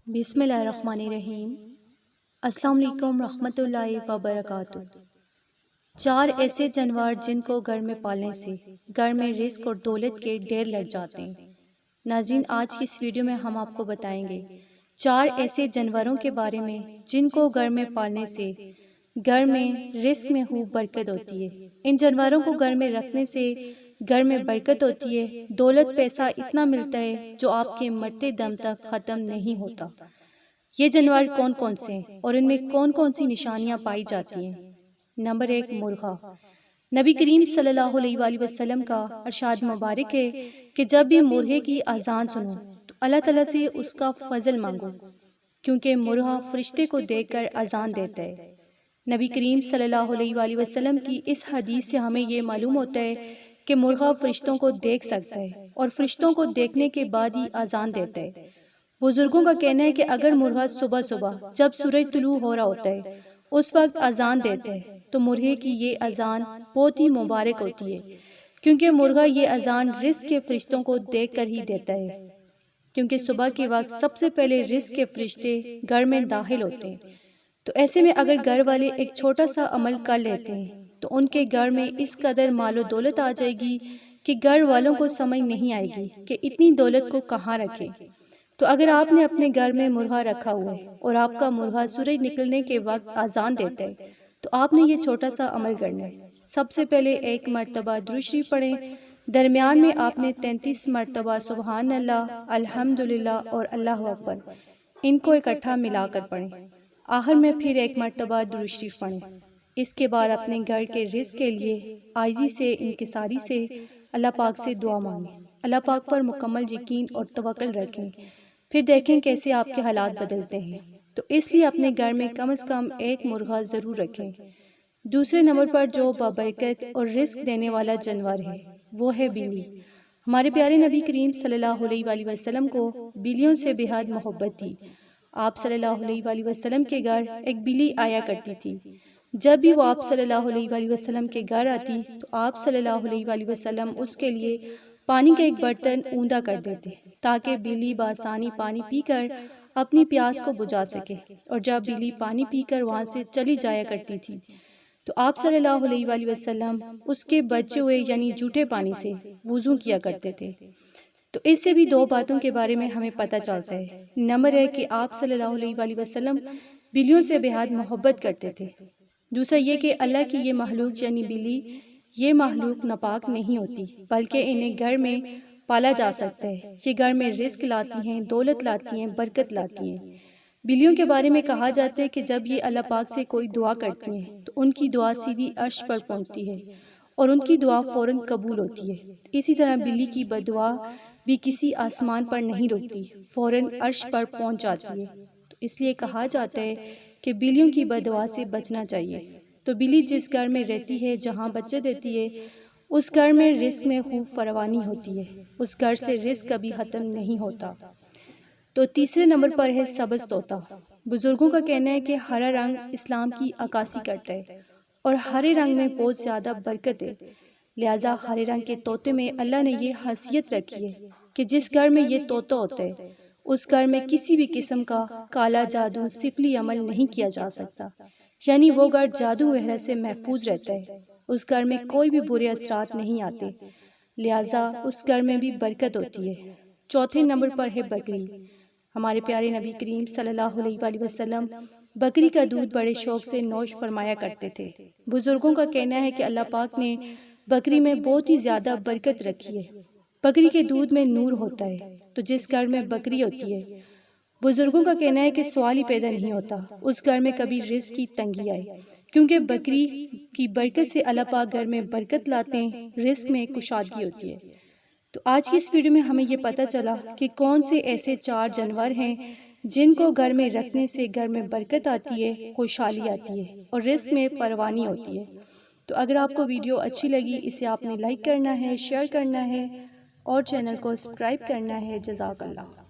بسم اللہ الرحمن الرحیم۔ السلام علیکم رحمۃ اللہ وبرکاتہ۔ 4 ایسے جانور جن کو گھر میں پالنے سے گھر میں رزق اور دولت کے ڈھیر لگ جاتے ہیں۔ ناظرین، آج کی اس ویڈیو میں ہم آپ کو بتائیں گے 4 ایسے جانوروں کے بارے میں جن کو گھر میں پالنے سے گھر میں رزق میں خوب برکت ہوتی ہے۔ ان جانوروں کو گھر میں رکھنے سے گھر میں برکت ہوتی ہے، دولت پیسہ اتنا ملتا ہے جو آپ کے مرتے دم تک ختم نہیں ہوتا۔ یہ جانور کون کون سے ہیں اور ان میں کون کون سی نشانیاں پائی جاتی ہیں؟ نمبر 1، مرغا۔ نبی کریم صلی اللہ علیہ وآلہ وسلم کا ارشاد مبارک ہے کہ جب بھی مرغے کی اذان سنو تو اللہ تعالیٰ سے اس کا فضل مانگو، کیونکہ مرغا فرشتے کو دیکھ کر اذان دیتا ہے۔ نبی کریم صلی اللہ علیہ وآلہ وسلم کی اس حدیث سے ہمیں یہ معلوم ہوتا ہے کہ مرغا فرشتوں کو دیکھ سکتا ہے اور فرشتوں کو دیکھنے کے بعد ہی اذان دیتا ہے۔ بزرگوں کا کہنا ہے کہ اگر مرغا صبح جب سورج طلوع ہو رہا ہوتا ہے اس وقت اذان دیتا ہے تو مرغے کی یہ اذان بہت ہی مبارک ہوتی ہے، کیونکہ مرغا یہ اذان رزق کے فرشتوں کو دیکھ کر ہی دیتا ہے، کیونکہ صبح کے وقت سب سے پہلے رزق کے فرشتے گھر میں داخل ہوتے ہیں۔ تو ایسے میں اگر گھر والے ایک چھوٹا سا عمل کر لیتے ہیں تو ان کے گھر میں اس قدر مال و دولت آ جائے گی کہ گھر والوں کو سمجھ نہیں آئے گی کہ اتنی دولت کو کہاں رکھیں۔ تو اگر آپ نے اپنے گھر میں مرغا رکھا ہوا ہے اور آپ کا مرغا سورج نکلنے کے وقت اذان دیتا ہے تو آپ نے یہ چھوٹا سا عمل کرنا ہے۔ سب سے پہلے 1 مرتبہ درود شریف پڑھیں، درمیان میں آپ نے 33 مرتبہ سبحان اللہ، الحمدللہ اور اللہ اکبر، ان کو اکٹھا ملا کر پڑھیں۔ آخر میں پھر 1 مرتبہ درود شریف پڑھیں۔ اس کے بعد اپنے گھر کے رزق کے لیے عاجزی سے، انکساری سے اللہ پاک سے دعا مانگیں۔ اللہ پاک پر مکمل یقین اور توکل رکھیں، پھر دیکھیں کیسے آپ کے حالات بدلتے ہیں۔ تو اس لیے اپنے گھر میں کم از کم 1 مرغا ضرور رکھیں۔ دوسرے نمبر پر جو بابرکت اور رزق دینے والا جانور ہے وہ ہے بلی۔ ہمارے پیارے نبی کریم صلی اللہ علیہ وآلہ وسلم کو بلیوں سے بے حد محبت تھی۔ آپ صلی اللہ علیہ وآلہ وسلم کے گھر ایک بلی آیا کرتی تھی۔ جب بھی وہ آپ صلی اللہ علیہ وآلہ وسلم کے گھر آتی تو آپ صلی اللہ علیہ وآلہ وسلم اس کے لیے پانی کا ایک برتن اوندا کر دیتے تاکہ بلی بآسانی پانی پی کر اپنی پیاس کو بجھا سکے، اور جب بلی پانی پی کر وہاں سے چلی جایا کرتی تھی تو آپ صلی اللہ علیہ وآلہ وسلم اس کے بچے ہوئے یعنی جھوٹے پانی سے وضو کیا کرتے تھے۔ تو اس سے بھی 2 باتوں کے بارے میں ہمیں پتہ چلتا ہے۔ نمبر 1 کہ آپ صلی اللہ علیہ وآلہ وسلم بلیوں سے بے حد محبت کرتے تھے۔ دوسرا یہ کہ اللہ کی یہ مخلوق یعنی بلی، یہ مخلوق ناپاک نہیں ہوتی، بلکہ انہیں گھر میں پالا جا سکتا ہے۔ یہ گھر میں رزق لاتی ہیں، دولت لاتی ہیں، برکت لاتی ہیں۔ بلیوں کے بارے میں کہا جاتا ہے کہ جب یہ اللہ پاک سے کوئی دعا کرتی ہیں تو ان کی دعا سیدھی عرش پر پہنچتی ہے اور ان کی دعا فوراً قبول ہوتی ہے۔ اسی طرح بلی کی بددعا بھی کسی آسمان پر نہیں رکتی، فوراً عرش پر پہنچ جاتی ہے۔ تو اس لیے کہا جاتا ہے کہ بلیوں کی بددعا سے بچنا چاہیے۔ تو بلی جس گھر میں رہتی ہے، جہاں بچے دیتی ہے، اس گھر میں رزق میں خوب فراوانی ہوتی ہے، اس گھر سے رزق کبھی ختم نہیں ہوتا۔ تو تیسرے نمبر پر ہے سبز طوطا۔ بزرگوں کا کہنا ہے کہ ہرا رنگ اسلام کی عکاسی کرتا ہے اور ہرے رنگ میں بہت زیادہ برکت ہے، لہٰذا ہرے رنگ کے طوطے میں اللہ نے یہ خاصیت رکھی ہے کہ جس گھر میں یہ طوطا ہوتا ہے اس گھر میں کسی بھی قسم کا کالا جادو سفلی عمل نہیں کیا جا سکتا، یعنی وہ گھر جادو وغیرہ سے محفوظ رہتا ہے، اس گھر میں کوئی بھی برے اثرات نہیں آتے، لہٰذا اس گھر میں بھی برکت ہوتی ہے۔ چوتھے نمبر پر ہے بکری۔ ہمارے پیارے نبی کریم صلی اللہ علیہ وآلہ وسلم بکری کا دودھ بڑے شوق سے نوش فرمایا کرتے تھے۔ بزرگوں کا کہنا ہے کہ اللہ پاک نے بکری میں بہت ہی زیادہ برکت رکھی ہے۔ بکری کے دودھ میں نور ہوتا ہے، تو جس گھر میں بکری ہوتی ہے بزرگوں کا کہنا ہے کہ سوال ہی پیدا نہیں ہوتا اس گھر میں کبھی رزق کی تنگی آئے، کیونکہ بکری کی برکت سے اللہ پاک گھر میں برکت لاتے ہیں، رزق میں کشادگی ہوتی ہے۔ تو آج کی اس ویڈیو میں ہمیں یہ پتہ چلا کہ کون سے ایسے 4 جانور ہیں جن کو گھر میں رکھنے سے گھر میں برکت آتی ہے، خوشحالی آتی ہے اور رزق میں فراوانی ہوتی ہے۔ تو اگر آپ کو ویڈیو اچھی لگی اسے آپ نے لائک کرنا ہے، شیئر کرنا ہے اور چینل کو سبسکرائب کرنا ہے۔ جزاک اللہ۔